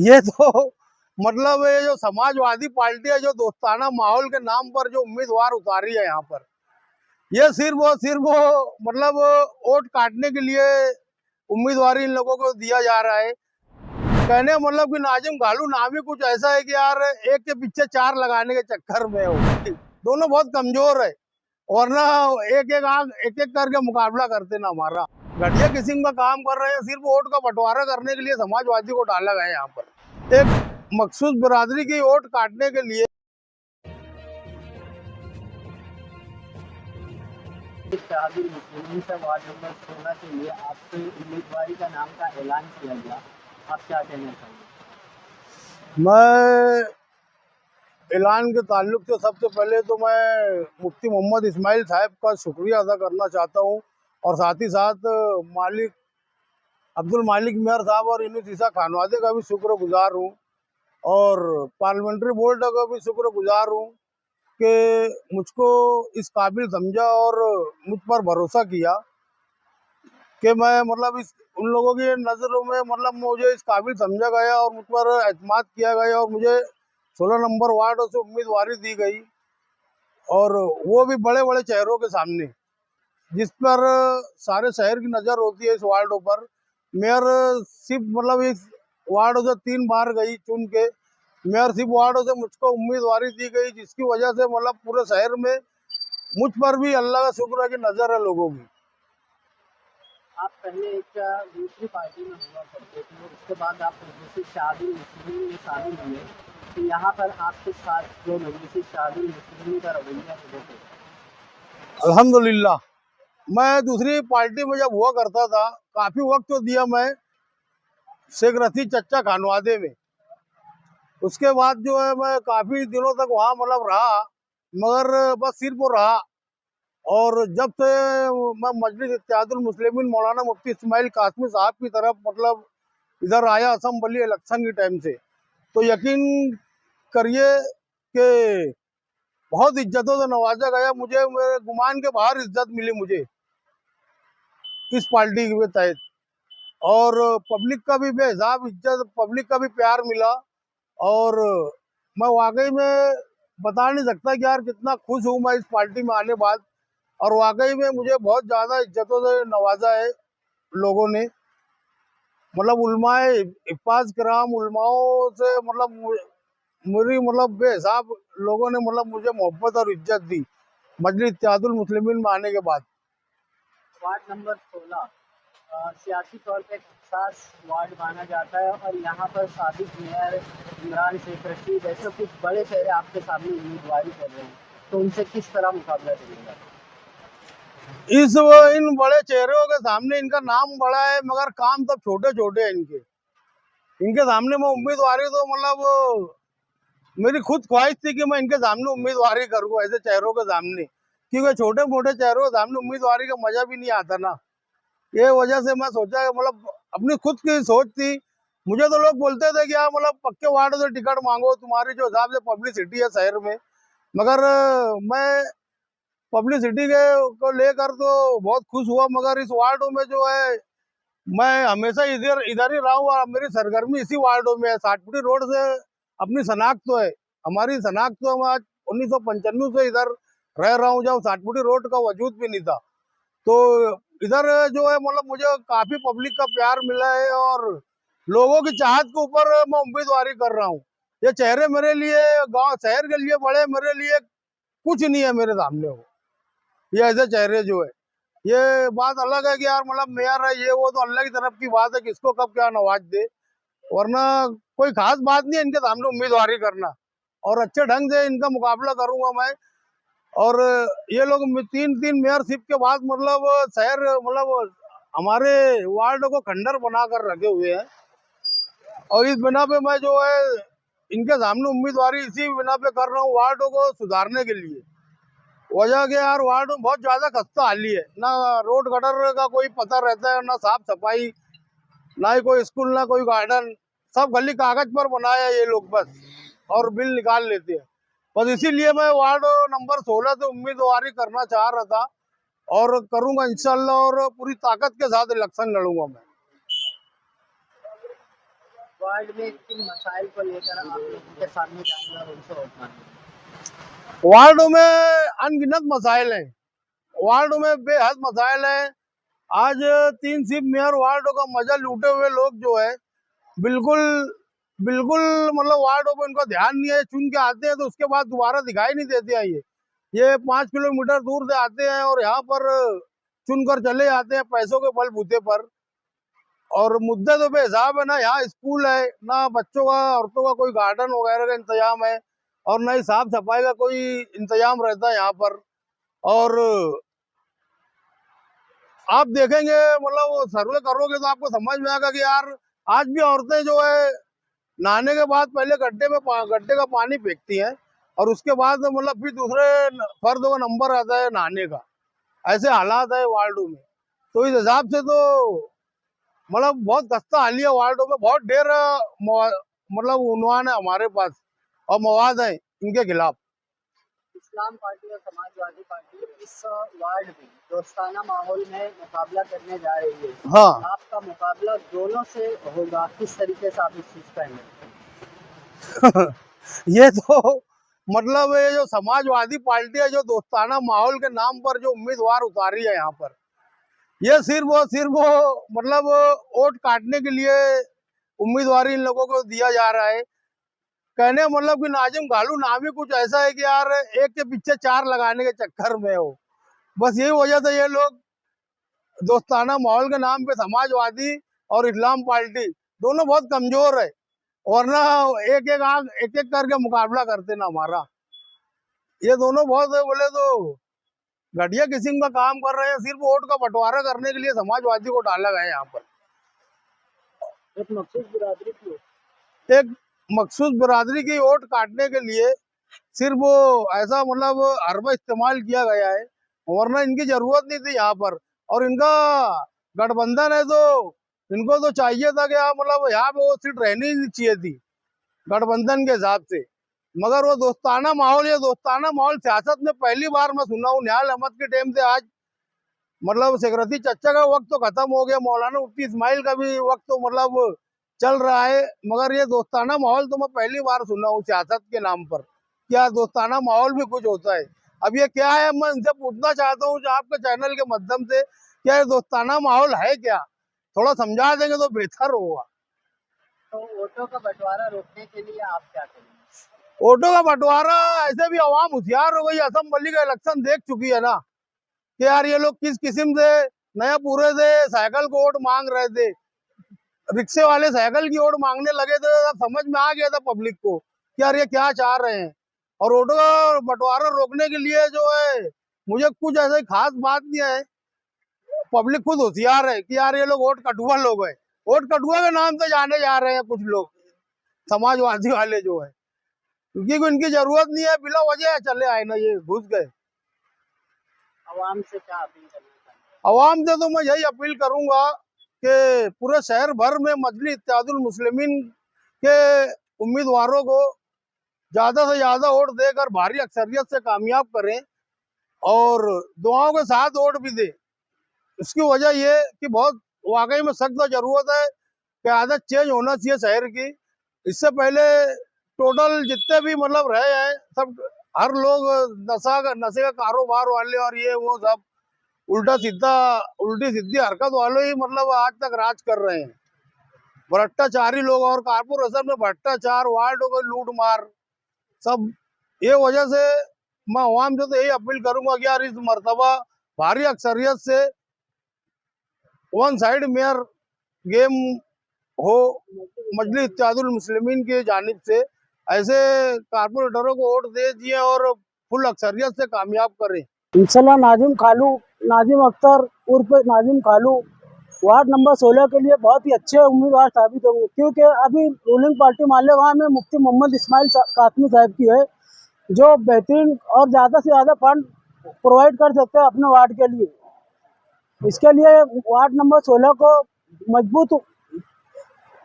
ये तो मतलब ये जो समाजवादी पार्टी है, जो दोस्ताना माहौल के नाम पर जो उम्मीदवार उतारी है यहाँ पर, ये सिर्फ वो मतलब वोट काटने के लिए उम्मीदवारी इन लोगों को दिया जा रहा है। कहने का मतलब कि नाजिम घालू नाम ही कुछ ऐसा है कि यार एक के पीछे चार लगाने के चक्कर में हो। दोनों बहुत कमजोर है, वरना एक एक करके मुकाबला करते ना हमारा। घटिया किस्म का काम कर रहे हैं, सिर्फ वोट का बंटवारा करने के लिए समाजवादी को डाला गया है यहाँ पर, एक मखसूस बिरादरी की वोट काटने के लिए। इत्तेहादुल मुस्लिमीन से वार्ड नंबर 16 के लिए आपके उम्मीदवारी का नाम का ऐलान किया गया, आप क्या कहना चाहेंगे? मैं ऐलान के ताल्लुक से सबसे पहले तो मैं मुफ्ती मोहम्मद इस्माइल साहब का शुक्रिया अदा करना चाहता हूँ, और साथ ही साथ मालिक अब्दुल मालिक मियार साहब और यूनुस ईसा खानवादे का भी शुक्रगुजार हूँ, और पार्लियामेंट्री बोर्ड का भी शुक्रगुजार हूँ कि मुझको इस काबिल समझा और मुझ पर भरोसा किया कि मैं मतलब इस उन लोगों की नज़रों में मतलब मुझे इस काबिल समझा गया और मुझ पर एतमाद किया गया, और मुझे 16 नंबर वार्ड से उम्मीदवारी दी गई, और वो भी बड़े बड़े चेहरों के सामने, जिस पर सारे शहर की नज़र होती है इस वार्डों पर। मेयर सिर्फ मतलब इस वार्डों से 3 बार गई चुन के, मेयरशिप वार्डों से मुझको उम्मीदवारी दी गई, जिसकी वजह से मतलब पूरे शहर में मुझ पर भी अल्लाह का शुक्र है कि नज़र है लोगों की। आप पहले एक दूसरी पार्टी में हुआ करते थे, उसके बाद आप मजलिस इत्तेहादुल मुस्लिमीन में शामिल हुए, तो यहाँ पर आपके साथ जो मजलिस इत्तेहादुल मुस्लिमीन का रवैया है वो कैसा? अल्हम्दुलिल्लाह, मैं दूसरी पार्टी में जब हुआ करता था, काफ़ी वक्त तो दिया मैं शेख रशीद चचा खानवादे में। उसके बाद जो है मैं काफ़ी दिनों तक वहाँ मतलब रहा, मगर बस सिर्फ वो रहा। और जब से मैं मजलिस इत्तेहादुल मुस्लिमीन मौलाना मुफ्ती इस्माइल कासमी साहब की तरफ मतलब इधर आया असम्बली इलेक्शन के टाइम से, तो यकीन करिए कि बहुत इज्जतों से नवाजा गया मुझे, मेरे गुमान के बाहर इज्जत मिली मुझे इस पार्टी के तहत, और पब्लिक का भी बेहिसाब इज्जत, पब्लिक का भी प्यार मिला। और मैं वाकई में बता नहीं सकता कि यार कितना खुश हूँ मैं इस पार्टी में आने बाद, और वाकई में मुझे बहुत ज़्यादा इज्जतों से नवाजा है लोगों ने, मतलब उलमाए हिफ़ाज़ किराम उलमाओं से मतलब मेरी मतलब बेहिसाब लोगों ने मतलब मुझे मोहब्बत और इज्जत दी मजलिस इत्तेहादुल मुस्लिमीन में आने के बाद। वार्ड नंबर 16 सियासी तौर पे एक हसास वार्ड माना जाता है और यहाँ पर साबिक मेयर इमरान शेख रशीद ऐसे कुछ बड़े चेहरे आपके सामने उम्मीदवारी कर रहे हैं, तो उनसे किस तरह मुकाबला करेगा? इन बड़े चेहरों के सामने इनका नाम बड़ा है, मगर काम सब छोटे छोटे हैं इनके। इनके सामने मैं उम्मीदवारी तो मतलब मेरी खुद ख्वाहिश थी कि मैं इनके सामने उम्मीदवारी करूँ, ऐसे चेहरों के सामने, क्योंकि छोटे मोटे चेहरों के सामने उम्मीदवारी का मजा भी नहीं आता ना। ये वजह से मैं सोचा मतलब अपनी खुद की सोच थी। मुझे तो लोग बोलते थे कि यार मतलब पक्के वार्ड से टिकट मांगो, तुम्हारी जो हिसाब से पब्लिसिटी है शहर में, मगर मैं पब्लिसिटी के को लेकर तो बहुत खुश हुआ, मगर इस वार्डों में जो है मैं हमेशा इधर इधर ही रहा हूँ, और मेरी सरगर्मी इसी वार्डों में है। सातपुटी रोड से अपनी शनाख्त तो है, हमारी शनाख्त तो मैं आज 1995 से इधर रह रहा हूँ, जब सातपुटी रोड का वजूद भी नहीं था। तो इधर जो है मतलब मुझे काफी पब्लिक का प्यार मिला है, और लोगों की चाहत के ऊपर मैं उम्मीदवारी कर रहा हूँ। ये चेहरे मेरे लिए गांव शहर के लिए बड़े, मेरे लिए कुछ नहीं है मेरे सामने वो, ये ऐसे चेहरे जो है। ये बात अलग है कि यार मतलब मेयर है ये वो, तो अल्लाह की तरफ की बात है, किसको कब क्या नवाज दे, वरना कोई खास बात नहीं है इनके सामने उम्मीदवारी करना, और अच्छे ढंग से इनका मुकाबला करूंगा मैं। और ये लोग तीन तीन मेयरशिप के बाद मतलब शहर मतलब हमारे वार्ड को खंडर बना कर रखे हुए हैं, और इस बिना पे मैं जो है इनके सामने उम्मीदवारी इसी बिना पे कर रहा हूँ, वार्डों को सुधारने के लिए। वजह के यार वार्ड में बहुत ज्यादा खस्ता हाली है ना, रोड गटर का कोई पता रहता है ना, साफ सफाई ना, ही कोई स्कूल ना कोई गार्डन, सब गली कागज पर बनाया ये लोग बस, और बिल निकाल लेते हैं बस। इसीलिए मैं वार्ड नंबर 16 से उम्मीदवारी करना चाह रहा था, और करूंगा इंशाल्लाह, और पूरी ताकत के साथ इलेक्शन लड़ूंगा मैं। वार्ड में किन मसाइल को लेकर आप लोगों के सामने जाएंगे और उनसे वोट मांगेंगे? वार्डों में अनगिनत मसाइल हैं, वार्डों में बेहद मसाइल हैं। आज 3 सिर्फ मेयर वार्डों का मजा लूटे हुए लोग जो है, बिल्कुल बिल्कुल मतलब वार्डों पर उनका ध्यान नहीं है। चुन के आते हैं तो उसके बाद दोबारा दिखाई नहीं देते हैं। ये 5 किलोमीटर दूर से आते हैं और यहाँ पर चुनकर चले जाते हैं पैसों के बलबूते पर। और मुद्दे तो बेहिसाब है, ना यहाँ स्कूल है, ना बच्चों का औरतों का कोई गार्डन वगैरह का इंतजाम है, और ना ही साफ सफाई का कोई इंतजाम रहता है यहाँ पर। और आप देखेंगे मतलब वो सर्वे करोगे तो आपको समझ में आएगा कि यार आज भी औरतें जो है नहाने के बाद पहले गड्ढे का पानी फेंकती हैं, और उसके बाद मतलब फिर दूसरे फर्द का नंबर आता है नहाने का। ऐसे हालात है वार्डों में। तो इस हिसाब से तो मतलब बहुत खस्ता हालिया वार्डों में, बहुत ढेर मतलब उन्वान है हमारे पास और मवाद है इनके खिलाफ। इस्लाम पार्टी और समाजवादी पार्टी इस वार्ड में दोस्ताना माहौल में मुकाबला करने जा रही है। हाँ, आपका मुकाबला दोनों से होगा, किस तरीके से आप इस चीज का handle करेंगे? ये तो मतलब ये जो समाजवादी पार्टी है, जो दोस्ताना माहौल के नाम पर जो उम्मीदवार उतारी है यहाँ पर, ये सिर्फ वो मतलब वोट काटने के लिए उम्मीदवार इन लोगों को दिया जा रहा है। कहने का मतलब कि नाजिम घालू नाम ही कुछ ऐसा है कि यार एक के पीछे चार लगाने के चक्कर में हो। बस यही वजह से ये लोग दोस्ताना माहौल के नाम पे समाजवादी और इस्लाम पार्टी दोनों बहुत कमजोर है, वरना एक एक करके मुकाबला करते ना हमारा। ये दोनों बहुत बोले तो घटिया किस्म का काम कर रहे हैं, सिर्फ वोट का बंटवारा करने के लिए समाजवादी को डाला गया है यहाँ पर। एक मखसूस बिरादरी की एक मखसूस बिरादरी की वोट काटने के लिए सिर्फ वो ऐसा मतलब हरबा इस्तेमाल किया गया है, वरना इनकी जरूरत नहीं थी यहाँ पर। और इनका गठबंधन है तो इनको तो चाहिए था कि मतलब यहाँ पे वो सीट रहनी ही नहीं चाहिए थी गठबंधन के हिसाब से। मगर वो दोस्ताना माहौल, ये दोस्ताना माहौल सियासत में पहली बार मैं सुना हूँ। निहाल अहमद के टाइम से आज मतलब सेक्रेटरी चच्चा का वक्त तो खत्म हो गया, मौलाना मुफ्ती इस्माइल का भी वक्त तो मतलब चल रहा है, मगर ये दोस्ताना माहौल तो मैं पहली बार सुना हूँ सियासत के नाम पर। क्या दोस्ताना माहौल भी कुछ होता है? अब ये क्या है, मैं इनसे पूछना चाहता हूँ आपके चैनल के माध्यम से, क्या ये दोस्ताना माहौल है क्या? थोड़ा समझा देंगे तो बेहतर होगा। तो वोटों का बंटवारा रोकने के लिए आप क्या करेंगे? वोटों का बंटवारा, ऐसे भी अवाम होशियार हो गई, असेंबली का इलेक्शन देख चुकी है ना कि यार ये लोग किस किस्म से नया पूरे से साइकिल को वोट मांग रहे थे, रिक्शे वाले साइकिल की वोट मांगने लगे थे। तब समझ में आ गया था पब्लिक को कि यार ये क्या चाह रहे हैं। और वोटों का बंटवारा रोकने के लिए जो है मुझे कुछ ऐसे खास बात नहीं है, पब्लिक खुद होशियार है कि यार ये लोग वोट कटुआ लोग हैं, वोट कटुआ के नाम से जाने जा रहे हैं कुछ लोग समाजवादी वाले जो है, क्योंकि इनकी जरूरत नहीं है, बिला वजह चले आए ना ये घुस गए। आवाम से क्या अपील करना चाहेंगे? अवाम से तो मैं यही अपील करूंगा कि पूरे शहर भर में मजलिस इत्तेहादुल मुस्लिमीन के उम्मीदवारों को ज्यादा से ज्यादा वोट देकर भारी अक्सरियत से कामयाब करें, और दुआओं के साथ वोट भी दें। इसकी वजह ये कि बहुत वाकई में सख्त जरूरत है कि आदत चेंज होना चाहिए शहर की। इससे पहले टोटल जितने भी मतलब रहे हैं सब, हर लोग नशे का कारोबार वाले और ये वो सब उल्टी सीधी हरकत वाले ही मतलब आज तक राज कर रहे हैं। भ्रष्टाचारी लोग और कारपोरेशन में भ्रष्टाचार, वार्डों को लूट मार सब। ये वजह से मैं अवाम से तो यही अपील करूंगा कि यार इस मर्तबा भारी अक्सरियत से वन साइड मेयर गेम हो मजलिस इत्तेहादुल मुस्लिमीन की जानिब से। ऐसे कारपोरेटरों को वोट दे दिए और फुल अक्सरियत से कामयाब करें। इंशाल्लाह नाजिम अख्तर उर्फ नाजिम खालू वार्ड नंबर 16 के लिए बहुत ही अच्छे उम्मीदवार साबित होंगे, क्योंकि अभी रूलिंग पार्टी मालेगांव में मुफ्ती मोहम्मद इस्माइल कासमी साहब की है, जो बेहतरीन और ज़्यादा से ज़्यादा फंड प्रोवाइड कर सकते हैं अपने वार्ड के लिए। इसके लिए वार्ड नंबर 16 को मजबूत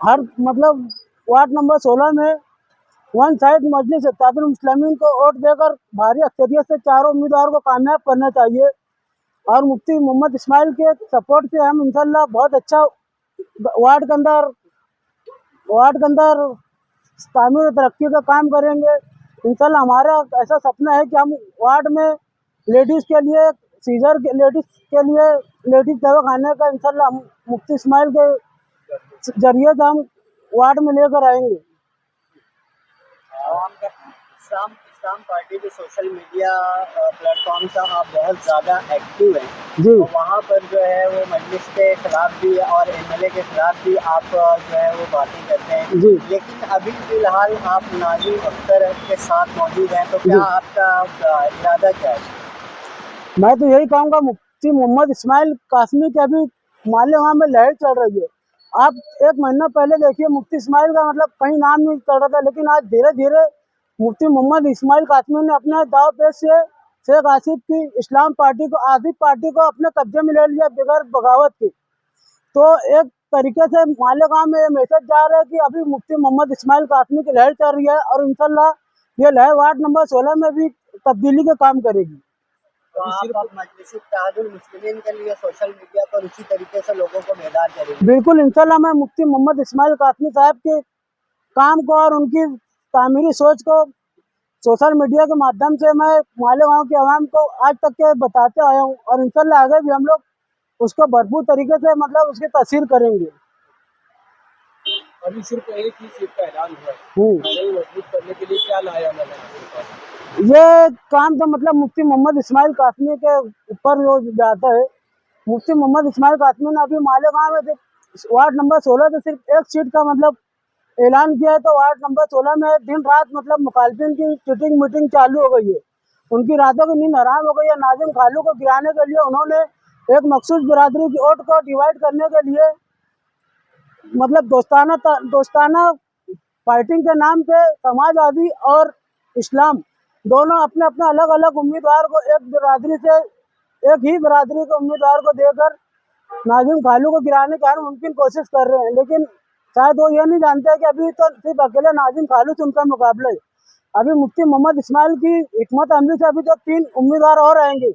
हर मतलब वार्ड नंबर 16 में वन साइड मजलिस इत्तेहादुल मुस्लिमीन को वोट देकर भारी अक्सरियत से चारों उम्मीदवार को कामयाब करना चाहिए। और मुफ्ती मोहम्मद इस्माइल के सपोर्ट से हम इंशाल्लाह बहुत अच्छा वार्ड के अंदर वार्ड के अंदर तामीर और तरक्की का काम करेंगे। इंशाल्लाह हमारा ऐसा सपना है कि हम वार्ड में लेडीज़ के लिए लेडीज़ दवाखाने का इंशाल्लाह हम मुफ्ती इस्माइल के जरिए से हम वार्ड में लेकर आएंगे। इस्लाम इस्लाम पार्टी के सोशल मीडिया प्लेटफॉर्म का आप बहुत ज़्यादा एक्टिव हैं। जी तो वहाँ पर जो है वो मजलिस के खिलाफ भी और एमएलए के खिलाफ भी आप जो है वो बातें करते हैं। जी लेकिन अभी फिलहाल आप नाज़िम अख्तर के साथ मौजूद हैं, तो क्या जी। आपका इरादा क्या है? मैं तो यही कहूँगा, मुफ्ती मोहम्मद इस्माइल कासमी की अभी मालेगांव में लहर चल रही है। आप एक महीना पहले देखिए, मुफ्ती इस्माइल का मतलब कहीं नाम नहीं चल रहा था, लेकिन आज धीरे धीरे मुफ्ती मोहम्मद इस्माइल कासमी ने अपने दाव पेश से शेख आसिफ की आसिफ पार्टी को अपने कब्जे में ले लिया बगैर बगावत के। तो एक तरीके से मालेगांव में ये मैसेज जा रहा है कि अभी मुफ्ती मोहम्मद इस्माइल कासमी की लहर चल रही है और इंशाल्लाह ये लहर वार्ड नंबर 16 में भी तब्दीली का काम करेगी। तो आप मजलिस इत्तेहादुल मुस्लिमीन के लिए सोशल मीडिया पर उसी तरीके से लोगों को बेदार करेंगे? बिल्कुल, इंशाल्लाह मैं मुफ्ती मोहम्मद इस्माइल कासमी साहब के काम को और उनकी तामीरी सोच को सोशल मीडिया के माध्यम से मैं मालेगांव के आवाम को आज तक के बताते आया हूँ और इंशाल्लाह आगे भी हम लोग उसको भरपूर तरीके से मतलब उसकी तस्हीर करेंगे। अभी सिर्फ एक ही सीट का ऐलान हुआ है, मजबूत करने के लिए क्या लाया मैंने? ये काम तो मतलब मुफ्ती मोहम्मद इस्माइल कासमी के ऊपर जो जाता है। मुफ्ती मोहम्मद इस्माइल कासमी ने अभी मालेगांव में वार्ड नंबर 16 से सिर्फ एक सीट का मतलब ऐलान किया है, तो वार्ड नंबर 16 में दिन रात मतलब मुखालिफिन की चिटिंग मीटिंग चालू हो गई है। उनकी रातों की नींद हराम हो गई है। नाजिम खालू को गिराने के लिए उन्होंने एक मखसूस बिरादरी की वोट को डिवाइड करने के लिए मतलब दोस्ताना फाइटिंग के नाम पे समाजवादी और इस्लाम दोनों अपने अपने अलग अलग उम्मीदवार को एक ही बिरादरी के उम्मीदवार को देकर नाजिम खालू को गिराने की हर मुमकिन कोशिश कर रहे हैं। लेकिन शायद वो ये नहीं जानते कि अभी तो सिर्फ अकेले नाजिम खालू से उनका मुकाबला है। अभी मुफ्ती मोहम्मद इस्माइल की हिकमत अमली से अभी तो 3 उम्मीदवार और आएंगे।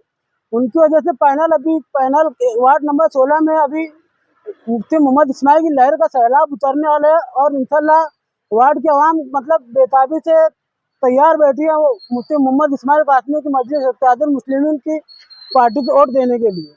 उनकी वजह से पैनल वार्ड नंबर 16 में अभी मुफ्ती मोहम्मद इस्माइल की लहर का सैलाब उतरने वाला है और इंशाल्लाह वार्ड के अवाम मतलब बेताबी से तैयार बैठी है वो मुफ्ती मोहम्मद इस्माइल कासमी की मजलिस इत्तेहादुल मुस्लिमीन की पार्टी को वोट देने के लिए।